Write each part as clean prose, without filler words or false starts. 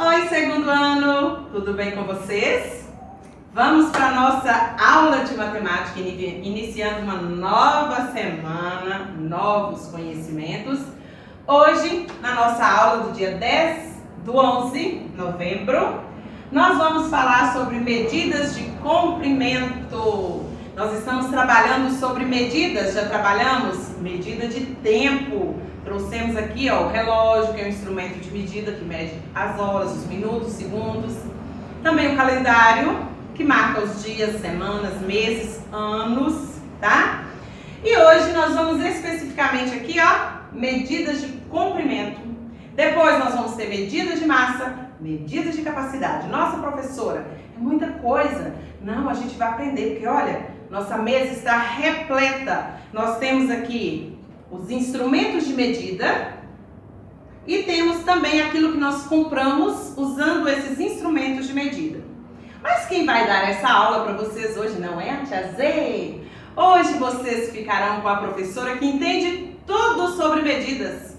Oi, segundo ano, tudo bem com vocês? Vamos para a nossa aula de matemática, iniciando uma nova semana, novos conhecimentos. Hoje, na nossa aula do dia 10 do 11 de novembro, nós vamos falar sobre medidas de comprimento. Nós estamos trabalhando sobre medidas, já trabalhamos medida de tempo. Trouxemos aqui o relógio, que é um instrumento de medida que mede as horas, os minutos, segundos. Também o calendário, que marca os dias, semanas, meses, anos, tá? E hoje nós vamos especificamente aqui, medidas de comprimento. Depois nós vamos ter medidas de massa, medidas de capacidade. Nossa, professora, é muita coisa. Não, a gente vai aprender, porque olha, nossa mesa está repleta. Nós temos aqui os instrumentos de medida e temos também aquilo que nós compramos usando esses instrumentos de medida. Mas quem vai dar essa aula para vocês hoje não é a Tia Zê. Hoje vocês ficarão com a professora que entende tudo sobre medidas.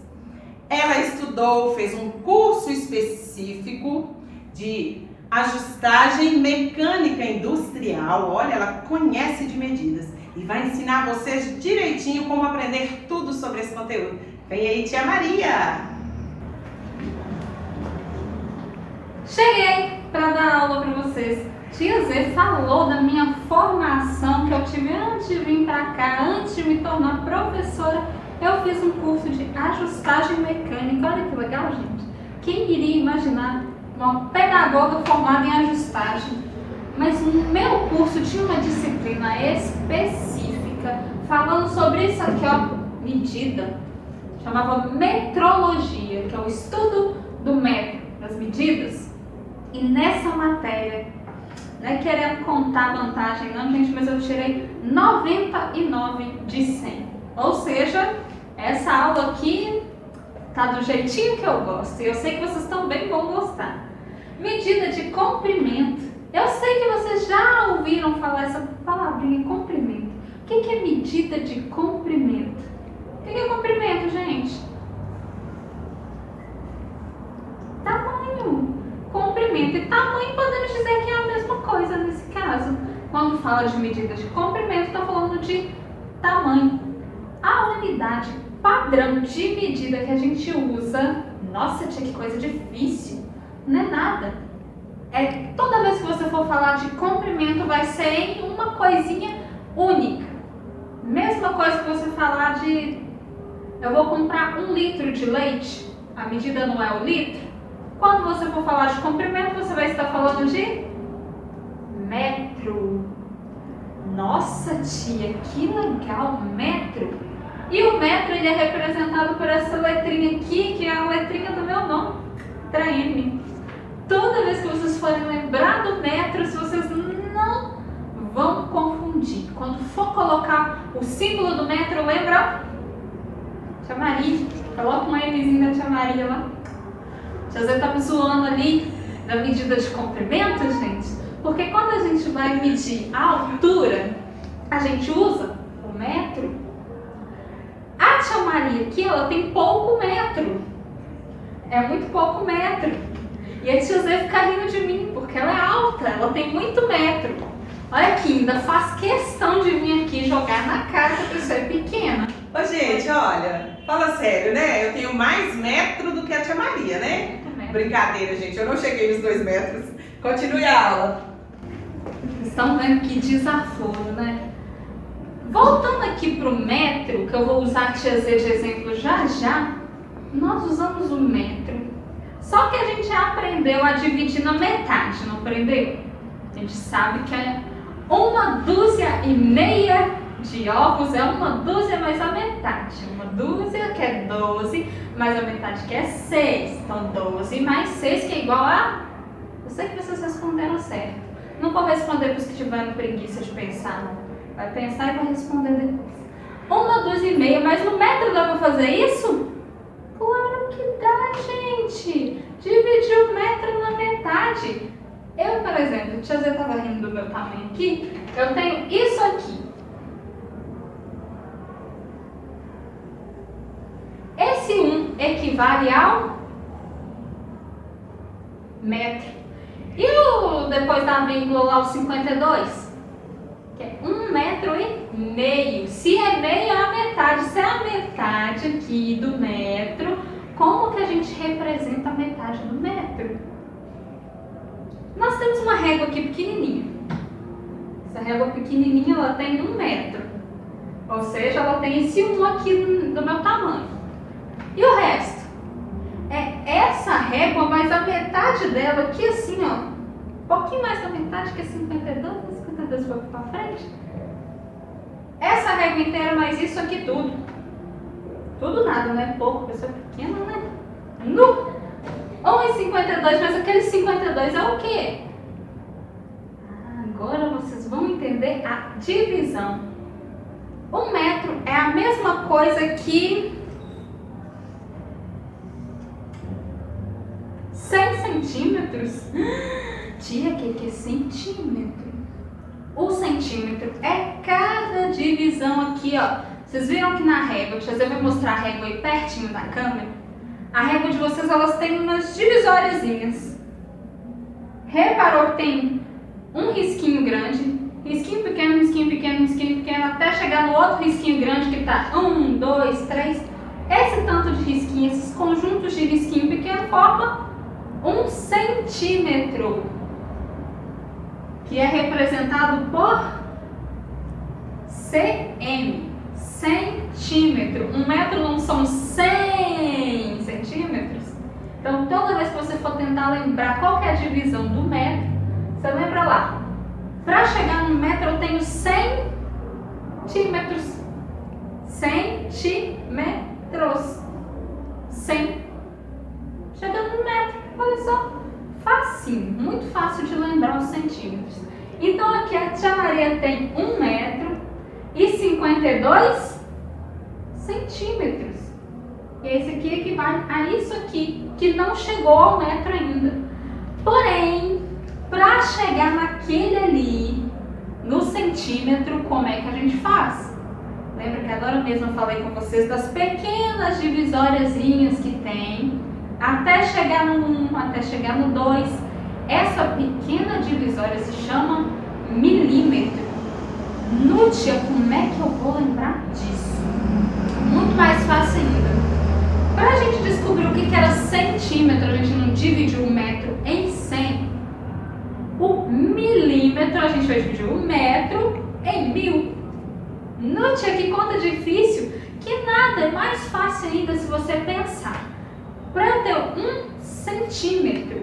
Ela estudou, fez um curso específico de ajustagem mecânica industrial. Olha, ela conhece de medidas e vai ensinar vocês direitinho como aprender tudo sobre esse conteúdo. Vem aí, Tia Maria! Cheguei para dar aula para vocês. Tia Zê falou da minha formação que eu tive antes de vir para cá, antes de me tornar professora. Eu fiz um curso de ajustagem mecânica. Olha que legal, gente. Quem iria imaginar uma pedagoga formada em ajustagem? Mas no meu curso tinha uma disciplina específica falando sobre isso aqui, medida. Chamava metrologia, que é o estudo do metro, das medidas. E nessa matéria, não é querendo contar vantagem não, gente, mas eu tirei 99 de 100. Ou seja, essa aula aqui tá do jeitinho que eu gosto. E eu sei que vocês também vão gostar. Medida de comprimento. Eu sei que vocês já ouviram falar essa palavrinha, comprimento. O que é medida de comprimento? O que é comprimento, gente? Tamanho. Comprimento e tamanho podemos dizer que é a mesma coisa nesse caso. Quando fala de medida de comprimento, está falando de tamanho. A unidade padrão de medida que a gente usa, nossa, tia, que coisa difícil, não é nada. Toda vez que você for falar de comprimento, vai ser em uma coisinha única. Mesma coisa que você falar de, eu vou comprar 1 litro de leite, a medida não é o litro. Quando você for falar de comprimento, você vai estar falando de metro. Nossa, tia, que legal, metro. E o metro, ele é representado por essa letrinha aqui, que é a letrinha do meu nome, letra M. Toda vez que vocês forem lembrar do metro, vocês não vão confundir. Quando for colocar o símbolo do metro, lembra? Tia Maria, coloca uma Mzinha da Tia Maria lá. Tia Zé tá me zoando ali da medida de comprimento, gente. Porque quando a gente vai medir a altura, a gente usa o metro. A Tia Maria aqui, ela tem pouco metro. É muito pouco metro. E a Tia Zé fica rindo de mim, porque ela é alta, ela tem muito metro. Olha aqui, ainda faz questão de vir aqui jogar na cara que a pessoa é pequena. Ô, gente, olha, fala sério, né? Eu tenho mais metro do que a Tia Maria, né? Brincadeira, gente, eu não cheguei nos 2 metros. Continue a aula. Estão vendo que desaforo, né? Voltando aqui para o metro, que eu vou usar a Tia Zé de exemplo já já, nós usamos o metro. Só que a gente aprendeu a dividir na metade, não aprendeu? A gente sabe que é 1,5 dúzia de ovos, é 1 dúzia mais a metade. 1 dúzia que é 12, mais a metade que é 6. Então 12 mais 6 que é igual a... Eu sei que vocês responderam certo. Não vou responder para os que tiveram preguiça de pensar, não. Vai pensar e vai responder depois. 1 dúzia e meia, mas no metro dá para fazer isso? Claro que dá, gente! Dividir o metro na metade. Eu, por exemplo, a Tia Zé estava rindo do meu tamanho aqui, eu tenho isso aqui. Esse 1 equivale ao metro. E depois da vírgula lá, o 52? Que é 1,5 metro. Se é meio, é a metade. Se é a metade aqui do metro, como que a gente representa a metade do metro? Nós temos uma régua aqui pequenininha. Essa régua pequenininha, ela tem 1 metro. Ou seja, ela tem esse 1 aqui do meu tamanho. E o resto? É essa régua, mas a metade dela aqui assim, ó. Um pouquinho mais da metade, que é 52, 52 foi pra frente. Essa régua inteira, mas isso aqui tudo. Tudo nada, né? Pouco, pessoa pequena, né? No 1,52, mas aquele 52 é o quê? Agora vocês vão entender a divisão. 1 metro é a mesma coisa que 100 centímetros. Tia, o que é centímetro? O centímetro é cada divisão aqui, ó. Vocês viram que na régua, deixa eu ver mostrar a régua aí pertinho da câmera. A régua de vocês, elas têm umas divisóriazinhas. Reparou que tem um risquinho grande, risquinho pequeno, risquinho pequeno, risquinho pequeno, até chegar no outro risquinho grande que tá 1, 2, 3. Esse tanto de risquinho, esses conjuntos de risquinho pequeno formam 1 centímetro, que é representado por cm, centímetro. 1 metro não são 100 centímetros? Então, toda vez que você for tentar lembrar qual que é a divisão do metro, você lembra lá. Para chegar no metro, eu tenho 100 centímetros. Centímetros. 100. Chegando no metro, olha só. Facinho, muito fácil de lembrar os centímetros. Então, aqui a tia Maria tem 1 metro e 52 centímetros. E esse aqui equivale a isso aqui, que não chegou ao metro ainda. Porém, para chegar naquele ali, no centímetro, como é que a gente faz? Lembra que agora mesmo eu falei com vocês das pequenas divisóriazinhas que tem, até chegar no 1, até chegar no 2. Essa pequena divisória se chama milímetro. Nútia, como é que eu vou lembrar disso? Muito mais fácil ainda. Para a gente descobrir o que era centímetro, a gente não dividiu o metro em 100. O milímetro, a gente vai dividir o metro em 1000. Nútia, que conta difícil? Que nada, é mais fácil ainda se você pensar. Para eu ter 1 centímetro,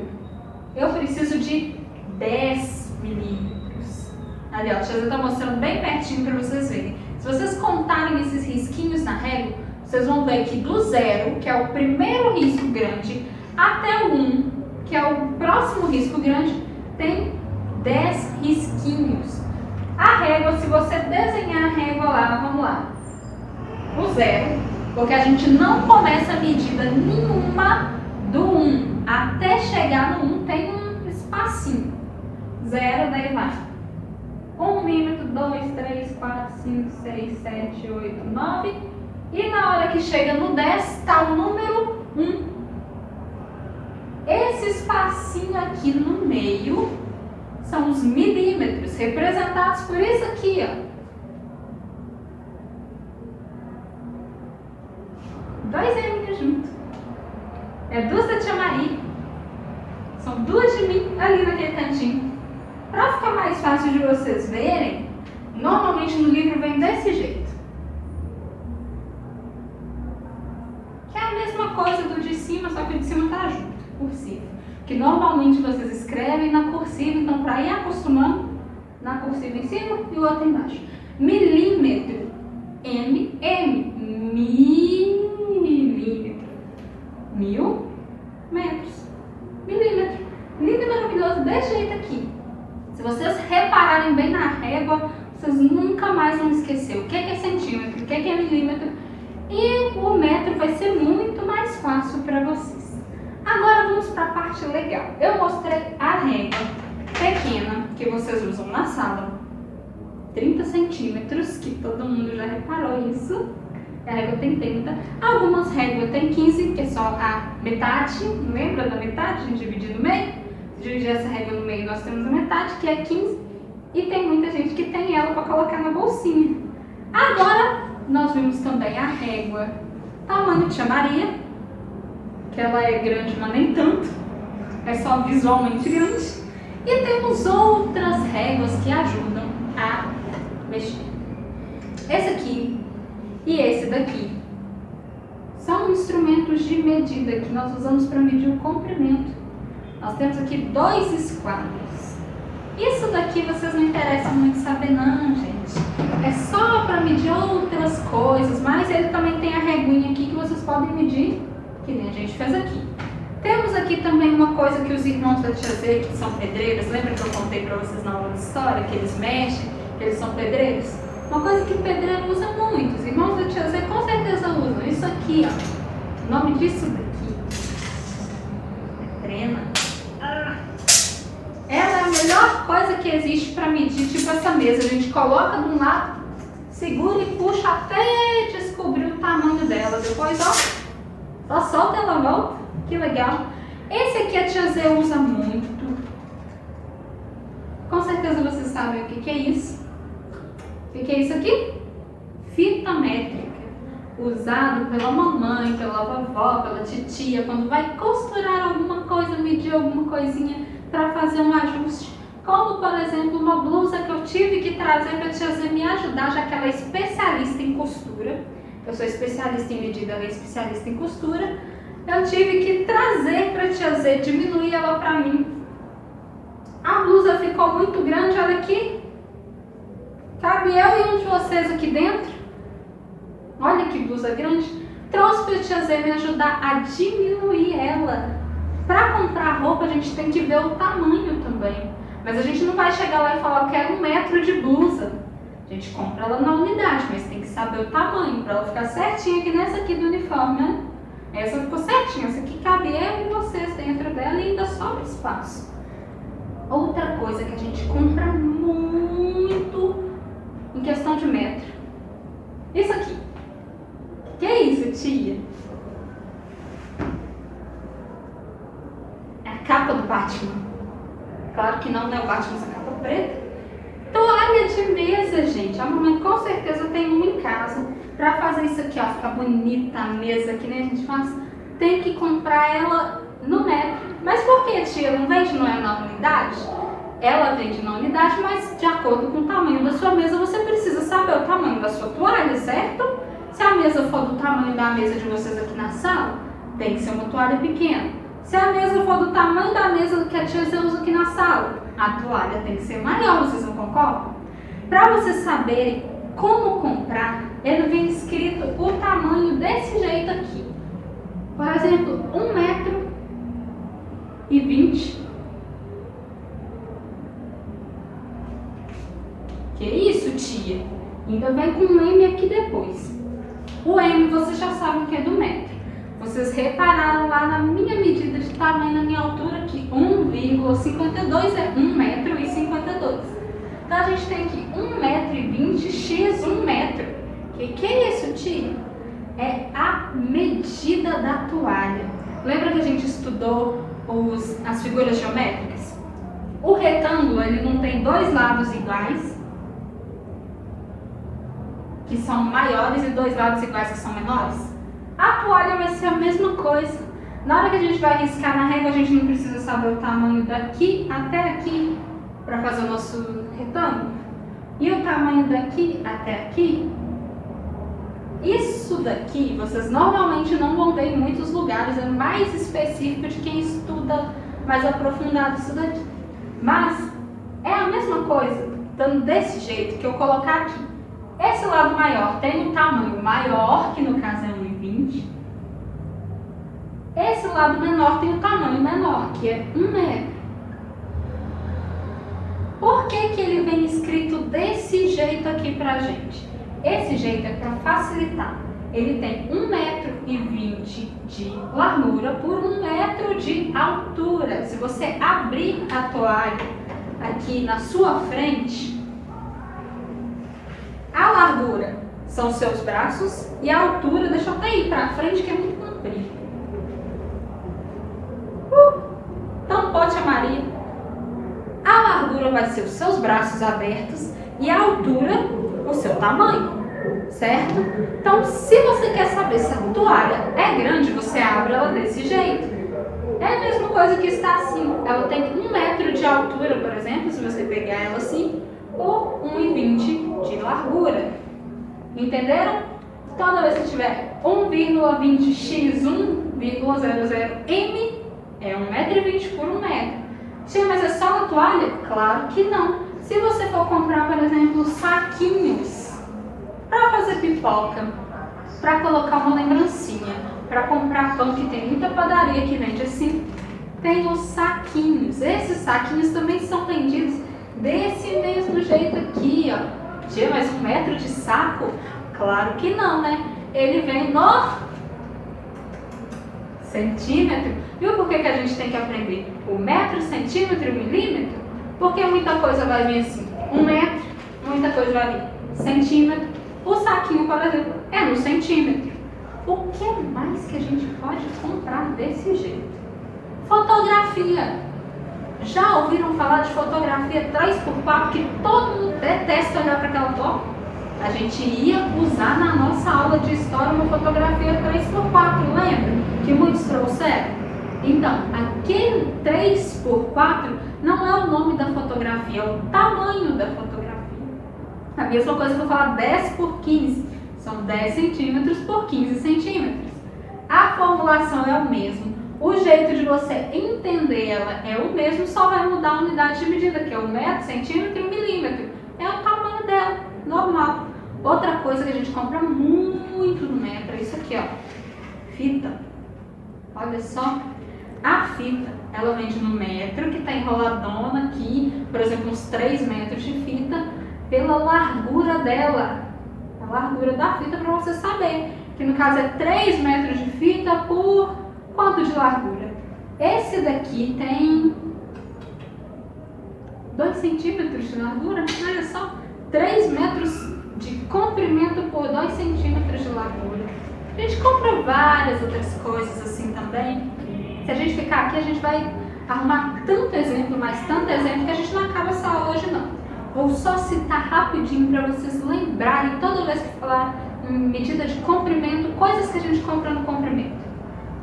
eu preciso de 10 milímetros. Ali, ó, a tia está mostrando bem pertinho para vocês verem. Se vocês contarem esses risquinhos na régua, vocês vão ver que do 0, que é o primeiro risco grande, até o 1, que é o próximo risco grande, tem 10 risquinhos. A régua, se você desenhar a régua lá, vamos lá, o 0, porque a gente não começa a medida nenhuma do 1 até chegar no 1, tem um espacinho. 0, daí vai 1 milímetro, 2, 3, 4, 5, 6, 7, 8, 9. E na hora que chega no 10, está o número 1. Esse espacinho aqui no meio são os milímetros, representados por isso aqui, ó. 2 M junto. É 2 da tia Maria. São 2 de mim ali naquele cantinho. Para ficar mais fácil de vocês verem, normalmente no livro vem desse jeito. Que é a mesma coisa do de cima, só que o de cima tá junto, cursivo. Que normalmente vocês escrevem na cursiva, então para ir acostumando, na cursiva em cima e o outro embaixo. Milímetro. M. Milímetro. 1000 metros. Milímetro. Lindo e maravilhoso desse jeito aqui. Se vocês repararem bem na régua, vocês nunca mais vão esquecer o que é centímetro, o que é milímetro. E o metro vai ser muito mais fácil para vocês. Agora vamos para a parte legal. Eu mostrei a régua pequena que vocês usam na sala. 30 centímetros, que todo mundo já reparou isso. A régua tem 30. Algumas réguas tem 15, que é só a metade. Lembra da metade? A gente divide no meio. dividir essa régua no meio, nós temos a metade, que é 15, e tem muita gente que tem ela para colocar na bolsinha. Agora, nós vimos também a régua tamanho Tia Maria, que ela é grande, mas nem tanto, é só visualmente grande. E temos outras réguas que ajudam a mexer. Esse aqui e esse daqui são instrumentos de medida que nós usamos para medir o comprimento. Nós temos aqui 2 esquadros. Isso daqui vocês não interessam muito saber não, gente. É só para medir outras coisas, mas ele também tem a reguinha aqui que vocês podem medir, que nem a gente fez aqui. Temos aqui também uma coisa que os irmãos da Tia Zê, que são pedreiros, lembra que eu contei para vocês na aula de história, que eles mexem, que eles são pedreiros? Uma coisa que pedreiro usa muito, os irmãos da Tia Zê com certeza usam, isso aqui, ó. O nome disso daqui é trena. Ela é a melhor coisa que existe para medir, tipo essa mesa. A gente coloca de um lado, segura e puxa até descobrir o tamanho dela. Depois, ó, só solta e ela volta. Que legal. Esse aqui a Tia Zê usa muito. Com certeza vocês sabem o que é isso. O que é isso aqui? Fita métrica. Usado pela mamãe, pela vovó, pela titia, quando vai costurar alguma coisa, medir alguma coisinha para fazer um ajuste. Como, por exemplo, uma blusa que eu tive que trazer para a Tia Zê me ajudar, já que ela é especialista em costura. Eu sou especialista em medida, ela é especialista em costura. Eu tive que trazer para a Tia Zê, diminuir ela para mim. A blusa ficou muito grande, olha aqui. Cabe eu e um de vocês aqui dentro. Olha que blusa grande. Trouxe para a Tia Zê me ajudar a diminuir ela. Para comprar roupa, a gente tem que ver o tamanho também. Mas a gente não vai chegar lá e falar, eu quero 1 metro de blusa. A gente compra ela na unidade, mas tem que saber o tamanho, para ela ficar certinha, que nessa aqui do uniforme, né? Essa ficou certinha, essa aqui cabe eu e vocês dentro dela e ainda sobra espaço. Outra coisa que a gente compra muito em questão de metro. Isso aqui. Que é isso, tia? É a capa do Batman. Claro que não, né? O Batman usa capa preta. Toalha de mesa, gente. A mamãe com certeza tem uma em casa. Pra fazer isso aqui, ó, ficar bonita a mesa, que nem a gente faz, tem que comprar ela no metro. Mas por que, tia? Não vende na unidade? Ela vende na unidade, mas de acordo com o tamanho da sua mesa, você precisa saber o tamanho da sua toalha, certo? Se a mesa for do tamanho da mesa de vocês aqui na sala, tem que ser uma toalha pequena. Se a mesa for do tamanho da mesa que a tia Zê usa aqui na sala, a toalha tem que ser maior, vocês não concordam? Para vocês saberem como comprar, ele vem escrito o tamanho desse jeito aqui. Por exemplo, 1,20 m. Que isso, tia? Ainda vem com um M aqui depois. O M vocês já sabem que é do metro. Vocês repararam lá na minha medida de tamanho, na minha altura, que 1,52 é 1,52 m. Então a gente tem aqui 1,20 m x 1 metro. Que é isso, tia? É a medida da toalha. Lembra que a gente estudou as figuras geométricas? O retângulo, ele não tem 2 lados iguais, que são maiores, e 2 lados iguais, que são menores. A toalha vai ser a mesma coisa. Na hora que a gente vai riscar na régua, a gente não precisa saber o tamanho daqui até aqui para fazer o nosso retângulo. E o tamanho daqui até aqui. Isso daqui, vocês normalmente não vão ver em muitos lugares, é mais específico de quem estuda mais aprofundado isso daqui. Mas é a mesma coisa, dando desse jeito que eu colocar aqui. Esse lado maior tem um tamanho maior, que no caso é 1,20 m. Esse lado menor tem um tamanho menor, que é 1 metro. Por que ele vem escrito desse jeito aqui pra gente? Esse jeito é para facilitar. Ele tem 1,20 m de largura por 1 metro de altura. Se você abrir a toalha aqui na sua frente, a largura são seus braços e a altura, deixa eu até ir para frente que é muito comprido. Então pode, Tia Maria. largura vai ser os seus braços abertos e a altura, o seu tamanho, certo? Então, se você quer saber se a toalha é grande, você abre ela desse jeito. É a mesma coisa que está assim. Ela tem 1 metro de altura, por exemplo, se você pegar ela assim, ou 1,20 de largura. Entenderam? Toda vez que tiver 1,20x, 1,00m, é 1,20 m por 1 metro. Tia, mas é só na toalha? Claro que não. Se você for comprar, por exemplo, saquinhos para fazer pipoca, para colocar uma lembrancinha, para comprar pão, que tem muita padaria que vende assim, tem os saquinhos. Esses saquinhos também são vendidos desse mesmo jeito aqui, ó. Tia, mas 1 metro de saco? Claro que não, né? Ele vem no centímetro. Viu por que a gente tem que aprender o metro, centímetro e milímetro? Porque muita coisa vai vir assim, 1 metro, muita coisa vai vir centímetro. O saquinho, por exemplo, é no centímetro. O que mais que a gente pode comprar desse jeito? Fotografia. Já ouviram falar de fotografia 3x4 que todo mundo detesta olhar para aquela foto? A gente ia usar na nossa aula de história uma fotografia 3x4, lembra? Que muitos trouxeram? Então, aquele 3x4 não é o nome da fotografia, é o tamanho da fotografia. A mesma coisa que eu falar 10x15, são 10 centímetros por 15 centímetros. A formulação é o mesmo, o jeito de você entender ela é o mesmo, só vai mudar a unidade de medida, que é o metro, centímetro e milímetro. É o tamanho dela, normal. Outra coisa que a gente compra muito no metro é isso aqui, ó, fita. Olha só, a fita, ela vende no metro, que está enroladona aqui, por exemplo, uns 3 metros de fita, pela largura dela. A largura da fita, para você saber, que no caso é 3 metros de fita por quanto de largura? Esse daqui tem 2 centímetros de largura, olha só, 3 metros de comprimento por 2 centímetros de largura. A gente compra várias outras coisas assim também. Se a gente ficar aqui, a gente vai arrumar tanto exemplo, mas tanto exemplo, que a gente não acaba essa aula hoje não. Vou só citar rapidinho para vocês lembrarem, toda vez que falar em medida de comprimento, coisas que a gente compra no comprimento.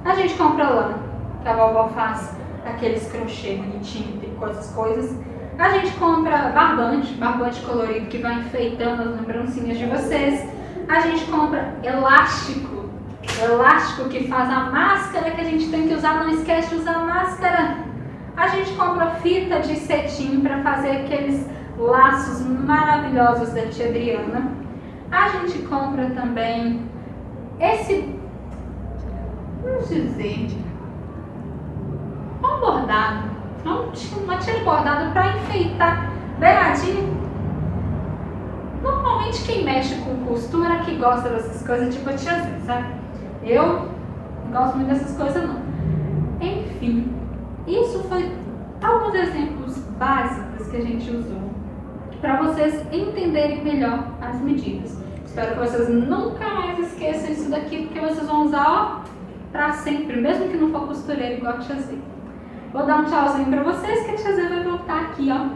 A gente compra lã, que a vovó faz aqueles crochê bonitinho, tem coisas. A gente compra barbante colorido que vai enfeitando as lembrancinhas de vocês. A gente compra elástico que faz a máscara que a gente tem que usar, não esquece de usar a máscara. A gente compra fita de cetim para fazer aqueles laços maravilhosos da tia Adriana. A gente compra também vamos dizer, um bordado, uma tira bordada para enfeitar beiradinho. Normalmente quem mexe com costura, que gosta dessas coisas, tipo a tiazinha, sabe? Eu não gosto muito dessas coisas não. Enfim, isso foi alguns exemplos básicos que a gente usou para vocês entenderem melhor as medidas. Espero que vocês nunca mais esqueçam isso daqui, porque vocês vão usar para sempre, mesmo que não for costureira igual a tia Zê. Vou dar um tchauzinho para vocês, que a tia Zê vai voltar aqui, ó.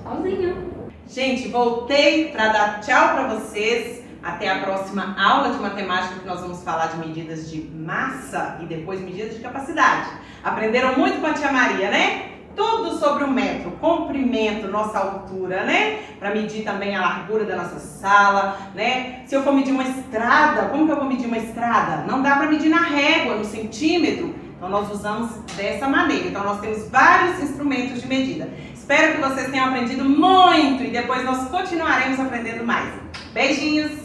Tchauzinho. Gente, voltei para dar tchau para vocês. Até a próxima aula de matemática, que nós vamos falar de medidas de massa e depois medidas de capacidade. Aprenderam muito com a tia Maria, né? Tudo sobre o metro, comprimento, nossa altura, né? Para medir também a largura da nossa sala, né? Se eu for medir uma estrada, como que eu vou medir uma estrada? Não dá para medir na régua, no centímetro. Então nós usamos dessa maneira. Então nós temos vários instrumentos de medida. Espero que vocês tenham aprendido muito e depois nós continuaremos aprendendo mais. Beijinhos!